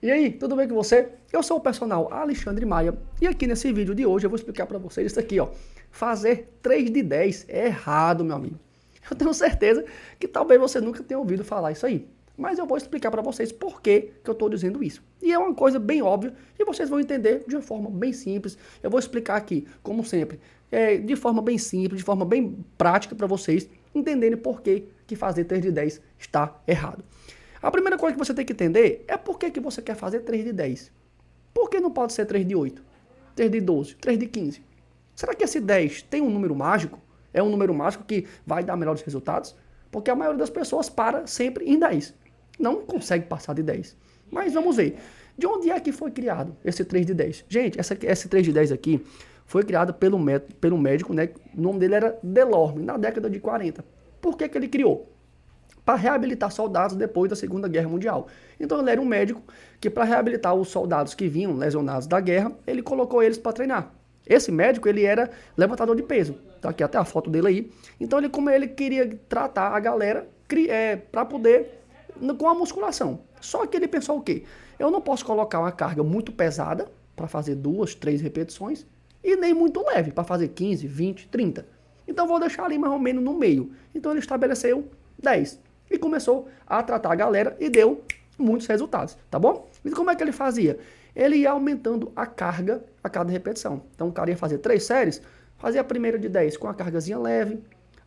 E aí, tudo bem com você? Eu sou o personal Alexandre Maia e aqui nesse vídeo de hoje eu vou explicar para vocês isso aqui, ó. Fazer 3 de 10 é errado, meu amigo. Eu tenho certeza que talvez você nunca tenha ouvido falar isso aí. Mas eu vou explicar para vocês por que eu estou dizendo isso. E é uma coisa bem óbvia e vocês vão entender de uma forma bem simples. Eu vou explicar aqui, como sempre, de forma bem simples, de forma bem prática para vocês entenderem por que fazer 3 de 10 está errado. A primeira coisa que você tem que entender é por que você quer fazer 3 de 10. Por que não pode ser 3 de 8, 3 de 12, 3 de 15? Será que esse 10 tem um número mágico? É um número mágico que vai dar melhores resultados? Porque a maioria das pessoas para sempre em 10. Não consegue passar de 10. Mas vamos ver. De onde é que foi criado esse 3 de 10? Gente, esse 3 de 10 aqui foi criado pelo médico, né? O nome dele era Delorme, na década de 40. Por que ele criou? Para reabilitar soldados depois da Segunda Guerra Mundial. Então ele era um médico que, para reabilitar os soldados que vinham lesionados da guerra, ele colocou eles para treinar. Esse médico, ele era levantador de peso. Tá aqui até a foto dele aí. Então como ele queria tratar a galera para poder com a musculação. Só que ele pensou o quê? Eu não posso colocar uma carga muito pesada para fazer 2, 3 repetições e nem muito leve para fazer 15, 20, 30. Então vou deixar ali mais ou menos no meio. Então ele estabeleceu 10. E começou a tratar a galera e deu muitos resultados, tá bom? E como é que ele fazia? Ele ia aumentando a carga a cada repetição. Então o cara ia fazer 3 séries, fazia a primeira de 10 com a cargazinha leve,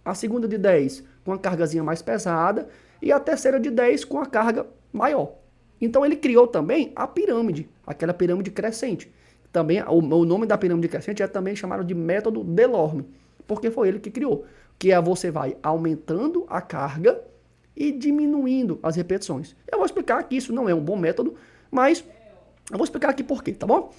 a segunda de 10 com a cargazinha mais pesada e a terceira de 10 com a carga maior. Então ele criou também a pirâmide, aquela pirâmide crescente. Também o nome da pirâmide crescente é também chamado de método Delorme, porque foi ele que criou, que é você vai aumentando a carga e diminuindo as repetições. Eu vou explicar que isso não é um bom método, mas eu vou explicar aqui por quê, tá bom?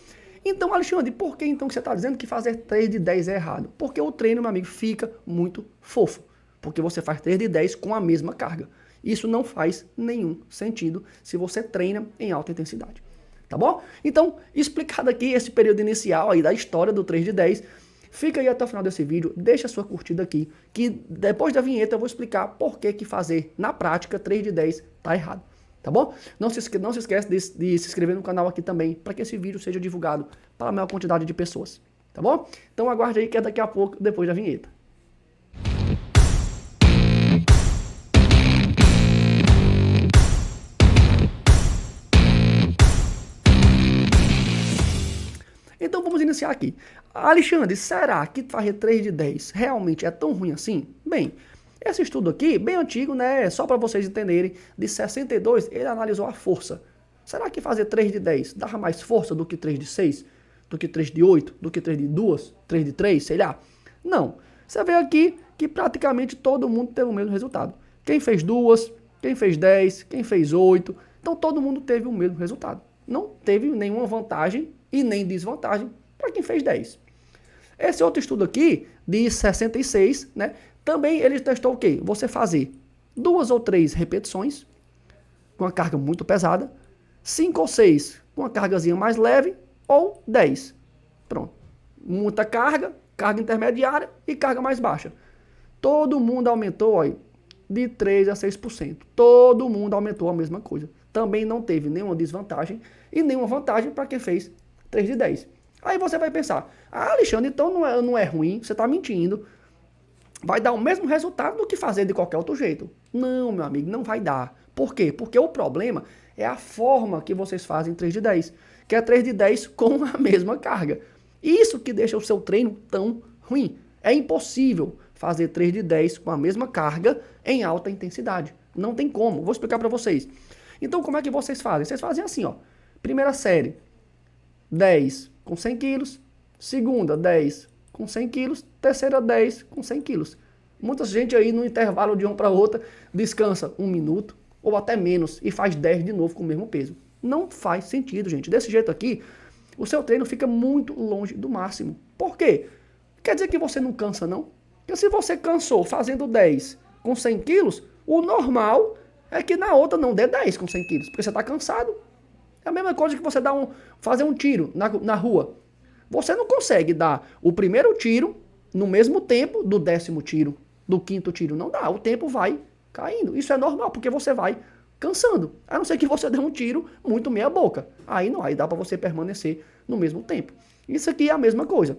Então, Alexandre, por que então que você está dizendo que fazer 3 de 10 é errado? Porque o treino, meu amigo, fica muito fofo. Porque você faz 3 de 10 com a mesma carga. Isso não faz nenhum sentido se você treina em alta intensidade. Tá bom? Então, explicado aqui esse período inicial aí da história do 3 de 10, fica aí até o final desse vídeo, deixa a sua curtida aqui, que depois da vinheta eu vou explicar por que fazer na prática 3 de 10 tá errado, tá bom? Não se esquece de se inscrever no canal aqui também, para que esse vídeo seja divulgado para a maior quantidade de pessoas, tá bom? Então aguarde aí que é daqui a pouco, depois da vinheta. Então vamos iniciar aqui. Alexandre, será que fazer 3 de 10 realmente é tão ruim assim? Bem, esse estudo aqui, bem antigo, né? Só para vocês entenderem, de 62, ele analisou a força. Será que fazer 3 de 10 dava mais força do que 3 de 6? Do que 3 de 8? Do que 3 de 2? 3 de 3? Sei lá. Não. Você vê aqui que praticamente todo mundo teve o mesmo resultado. Quem fez 2, quem fez 10, quem fez 8. Então todo mundo teve o mesmo resultado. Não teve nenhuma vantagem e nem desvantagem para quem fez 10. Esse outro estudo aqui, de 66, né, também ele testou o quê? Você fazer 2 ou 3 repetições com uma carga muito pesada, 5 ou 6 com uma cargazinha mais leve, ou 10. Pronto. Muita carga, carga intermediária e carga mais baixa. Todo mundo aumentou, ó, de 3 a 6%. Todo mundo aumentou a mesma coisa. Também não teve nenhuma desvantagem e nenhuma vantagem para quem fez 3 de 10. Aí você vai pensar, Alexandre, então não é ruim, você está mentindo. Vai dar o mesmo resultado do que fazer de qualquer outro jeito. Não, meu amigo, não vai dar. Por quê? Porque o problema é a forma que vocês fazem 3 de 10, que é 3 de 10 com a mesma carga. Isso que deixa o seu treino tão ruim. É impossível fazer 3 de 10 com a mesma carga em alta intensidade. Não tem como. Vou explicar para vocês. Então, como é que vocês fazem? Vocês fazem assim, ó. Primeira série, 10 com 100 quilos. Segunda, 10 com 100 quilos. Terceira, 10 com 100 quilos. Muita gente aí no intervalo de uma para outra descansa 1 minuto ou até menos e faz 10 de novo com o mesmo peso. Não faz sentido, gente. Desse jeito aqui, o seu treino fica muito longe do máximo. Por quê? Quer dizer que você não cansa, não? Porque se você cansou fazendo 10 com 100 quilos, o normal é que na outra não dê 10 com 100 quilos, porque você está cansado. É a mesma coisa que você fazer um tiro na rua. Você não consegue dar o primeiro tiro no mesmo tempo do 10º tiro, do 5º tiro. Não dá, o tempo vai caindo. Isso é normal, porque você vai cansando. A não ser que você dê um tiro muito meia boca. Aí não, aí dá para você permanecer no mesmo tempo. Isso aqui é a mesma coisa.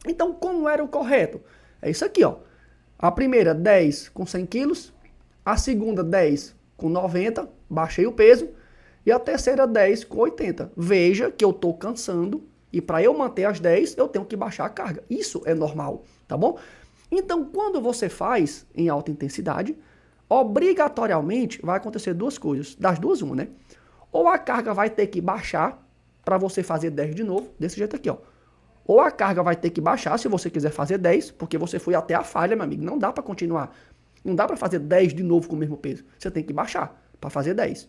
Então, como era o correto? É isso aqui, ó. A primeira, 10 com 100 quilos. A segunda, 10 com 90. Baixei o peso. E a terceira, 10 com 80. Veja que eu estou cansando. E para eu manter as 10, eu tenho que baixar a carga. Isso é normal, tá bom? Então, quando você faz em alta intensidade, obrigatoriamente vai acontecer duas coisas. Das duas, uma, né? Ou a carga vai ter que baixar para você fazer 10 de novo, desse jeito aqui, ó. Ou a carga vai ter que baixar se você quiser fazer 10, porque você foi até a falha, meu amigo. Não dá para continuar. Não dá para fazer 10 de novo com o mesmo peso. Você tem que baixar para fazer 10.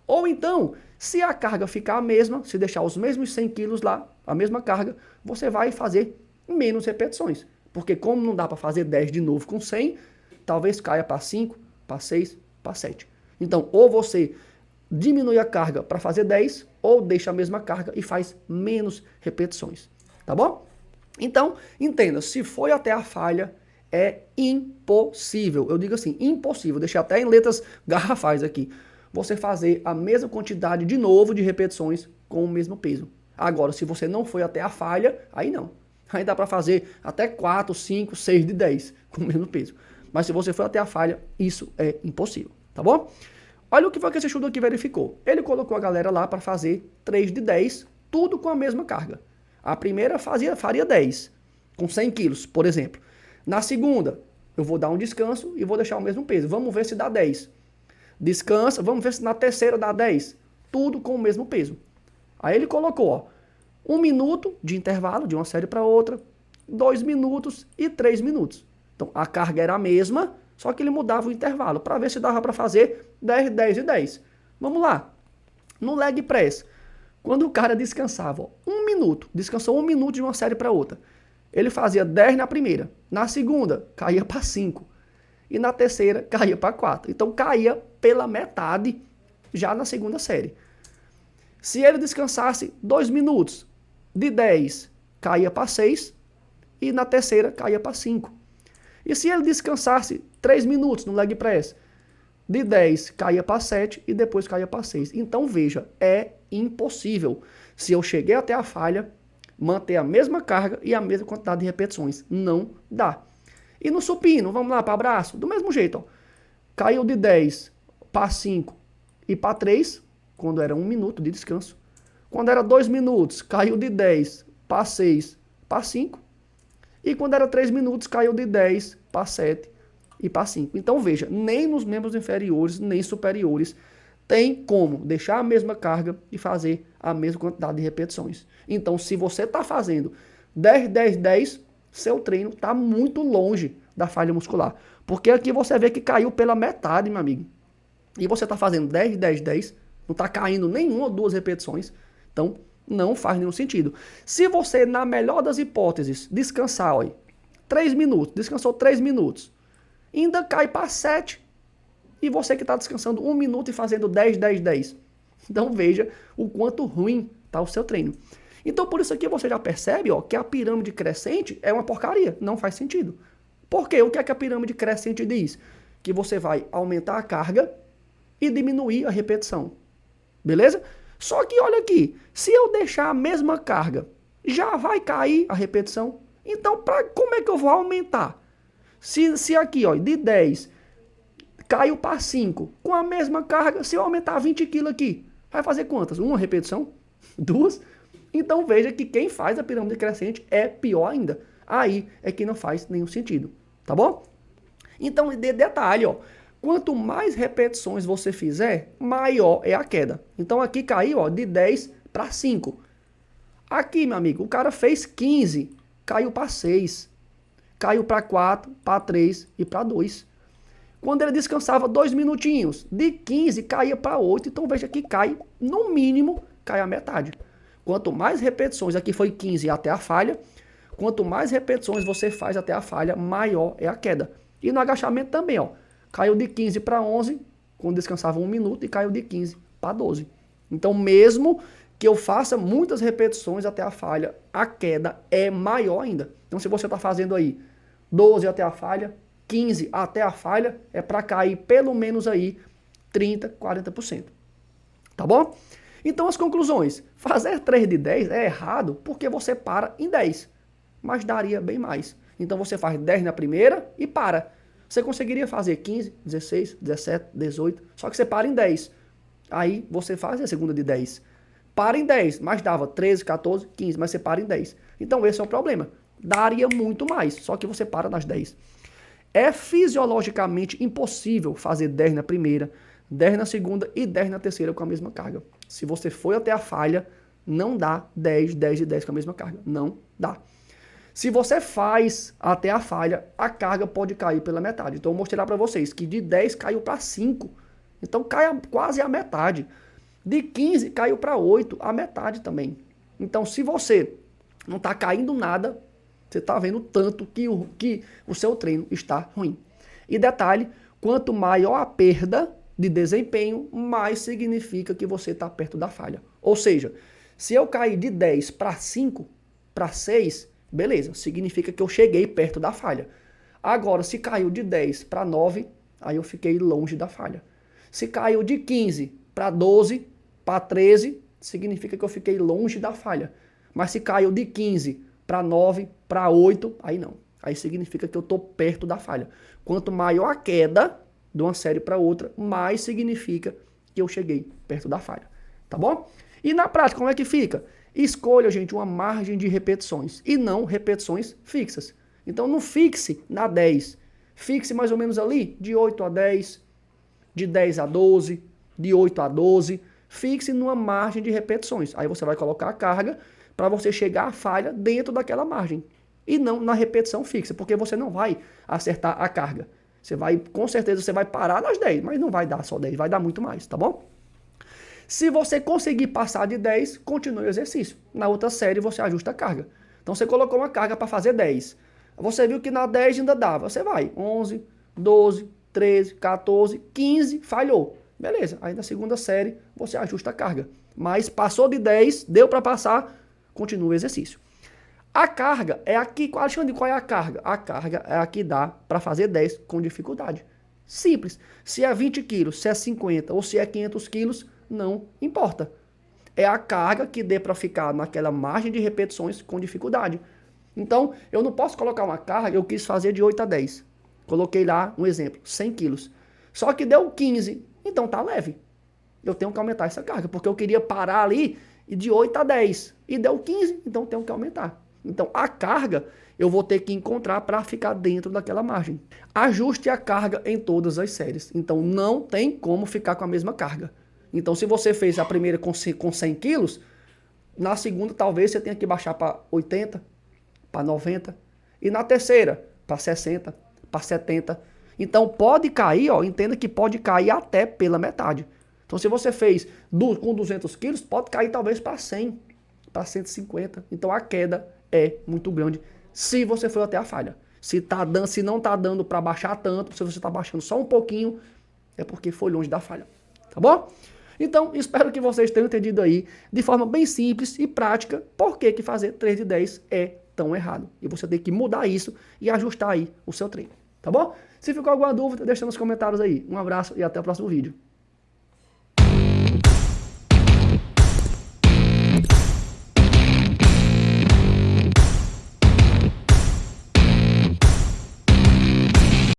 Ou então, se a carga ficar a mesma, se deixar os mesmos 100 quilos lá, a mesma carga, você vai fazer menos repetições. Porque como não dá para fazer 10 de novo com 100, talvez caia para 5, para 6, para 7. Então, ou você diminui a carga para fazer 10, ou deixa a mesma carga e faz menos repetições. Tá bom? Então, entenda, se foi até a falha, é impossível. Eu digo assim, impossível. Deixei até em letras garrafais aqui. Você fazer a mesma quantidade de novo de repetições com o mesmo peso. Agora, se você não foi até a falha, aí não. Aí dá para fazer até 4, 5, 6 de 10 com o mesmo peso. Mas se você for até a falha, isso é impossível, tá bom? Olha o que foi que esse estudo aqui verificou. Ele colocou a galera lá para fazer 3 de 10, tudo com a mesma carga. A primeira faria 10, com 100 quilos, por exemplo. Na segunda, eu vou dar um descanso e vou deixar o mesmo peso. Vamos ver se dá 10. Descansa, vamos ver se na terceira dá 10. Tudo com o mesmo peso. Aí ele colocou, ó, 1 minuto de intervalo de uma série para outra, 2 minutos e 3 minutos. Então, a carga era a mesma, só que ele mudava o intervalo para ver se dava para fazer 10, 10 e 10. Vamos lá. No leg press, quando o cara descansava, ó, 1 minuto, descansou 1 minuto de uma série para outra, ele fazia 10 na primeira, na segunda caía para 5 e na terceira caía para 4. Então caía pela metade já na segunda série. Se ele descansasse 2 minutos, de 10 caía para 6 e na terceira caía para 5. E se ele descansasse 3 minutos no leg press, de 10 caía para 7 e depois caía para 6. Então veja, é impossível, se eu cheguei até a falha, manter a mesma carga e a mesma quantidade de repetições. Não dá. E no supino, vamos lá para braço, do mesmo jeito, ó. Caiu de 10 para 5 e para 3, quando era 1 minuto de descanso. Quando era 2 minutos, caiu de 10 para 6 para 5. E quando era 3 minutos, caiu de 10 para 7 e para 5. Então veja, nem nos membros inferiores, nem superiores, tem como deixar a mesma carga e fazer a mesma quantidade de repetições. Então, se você está fazendo 10, 10, 10, seu treino está muito longe da falha muscular. Porque aqui você vê que caiu pela metade, meu amigo. E você está fazendo 10, 10, 10, não está caindo nenhuma ou duas repetições. Então, não faz nenhum sentido. Se você, na melhor das hipóteses, descansar, olha, 3 minutos, descansou 3 minutos, ainda cai para 7. E você que está descansando 1 minuto e fazendo 10, 10, 10. Então veja o quanto ruim está o seu treino. Então por isso aqui você já percebe, ó, que a pirâmide crescente é uma porcaria, não faz sentido. Por quê? O que é que a pirâmide crescente diz? Que você vai aumentar a carga e diminuir a repetição. Beleza? Só que olha aqui, se eu deixar a mesma carga, já vai cair a repetição. Então como é que eu vou aumentar? Se aqui, ó, de 10 caiu para 5, com a mesma carga, se eu aumentar 20 quilos aqui, vai fazer quantas? Uma repetição? 2? Então veja que quem faz a pirâmide crescente é pior ainda. Aí é que não faz nenhum sentido, tá bom? Então, detalhe, ó, quanto mais repetições você fizer, maior é a queda. Então aqui caiu, ó, de 10 para 5. Aqui, meu amigo, o cara fez 15, caiu para 6, caiu para 4, para 3 e para 2. Quando ele descansava 2 minutinhos, de 15 caía para 8, então veja que cai, no mínimo, cai a metade. Quanto mais repetições, aqui foi 15 até a falha, quanto mais repetições você faz até a falha, maior é a queda. E no agachamento também, ó, caiu de 15 para 11, quando descansava 1 minuto, e caiu de 15 para 12. Então mesmo que eu faça muitas repetições até a falha, a queda é maior ainda. Então se você está fazendo aí 12 até a falha, 15 até a falha, é para cair pelo menos aí 30%, 40%. Tá bom? Então as conclusões. Fazer 3 de 10 é errado porque você para em 10. Mas daria bem mais. Então você faz 10 na primeira e para. Você conseguiria fazer 15, 16, 17, 18, só que você para em 10. Aí você faz a segunda de 10. Para em 10, mas dava 13, 14, 15, mas você para em 10. Então esse é o problema. Daria muito mais, só que você para nas 10. É fisiologicamente impossível fazer 10 na primeira, 10 na segunda e 10 na terceira com a mesma carga. Se você foi até a falha, não dá 10, 10 e 10 com a mesma carga. Não dá. Se você faz até a falha, a carga pode cair pela metade. Então eu vou mostrar para vocês que de 10 caiu para 5. Então cai quase a metade. De 15 caiu para 8, a metade também. Então se você não está caindo nada, você está vendo tanto que o seu treino está ruim. E detalhe, quanto maior a perda de desempenho, mais significa que você está perto da falha. Ou seja, se eu cair de 10 para 5, para 6, beleza, significa que eu cheguei perto da falha. Agora, se caiu de 10 para 9, aí eu fiquei longe da falha. Se caiu de 15 para 12, para 13, significa que eu fiquei longe da falha. Mas se caiu de 15 para 9, para 8, aí não. Aí significa que eu estou perto da falha. Quanto maior a queda de uma série para outra, mais significa que eu cheguei perto da falha. Tá bom? E na prática, como é que fica? Escolha, gente, uma margem de repetições e não repetições fixas. Então não fixe na 10. Fixe mais ou menos ali de 8 a 10, de 10 a 12, de 8 a 12. Fixe numa margem de repetições. Aí você vai colocar a carga para você chegar à falha dentro daquela margem. E não na repetição fixa, porque você não vai acertar a carga. Você vai, com certeza, você vai parar nas 10, mas não vai dar só 10, vai dar muito mais, tá bom? Se você conseguir passar de 10, continue o exercício. Na outra série você ajusta a carga. Então você colocou uma carga para fazer 10. Você viu que na 10 ainda dava. Você vai 11, 12, 13, 14, 15, falhou. Beleza, aí na segunda série você ajusta a carga. Mas passou de 10, deu para passar, continua o exercício. A carga é aqui, Alexandre, qual é a carga? A carga é a que dá para fazer 10 com dificuldade. Simples. Se é 20 quilos, se é 50 ou se é 500 quilos, não importa. É a carga que dê para ficar naquela margem de repetições com dificuldade. Então, eu não posso colocar uma carga, eu quis fazer de 8 a 10. Coloquei lá um exemplo, 100 quilos. Só que deu 15, então tá leve. Eu tenho que aumentar essa carga, porque eu queria parar ali de 8 a 10. E deu 15, então tenho que aumentar. Então, a carga eu vou ter que encontrar para ficar dentro daquela margem. Ajuste a carga em todas as séries. Então, não tem como ficar com a mesma carga. Então, se você fez a primeira com 100 quilos, na segunda talvez você tenha que baixar para 80, para 90. E na terceira, para 60, para 70. Então, pode cair, ó, entenda que pode cair até pela metade. Então, se você fez com 200 quilos, pode cair talvez para 100, para 150. Então, a queda é muito grande se você for até a falha. Se não está dando para baixar tanto, se você está baixando só um pouquinho, é porque foi longe da falha. Tá bom? Então, espero que vocês tenham entendido aí, de forma bem simples e prática, por que fazer 3 de 10 é tão errado. E você tem que mudar isso e ajustar aí o seu treino. Tá bom? Se ficou alguma dúvida, deixa nos comentários aí. Um abraço e até o próximo vídeo.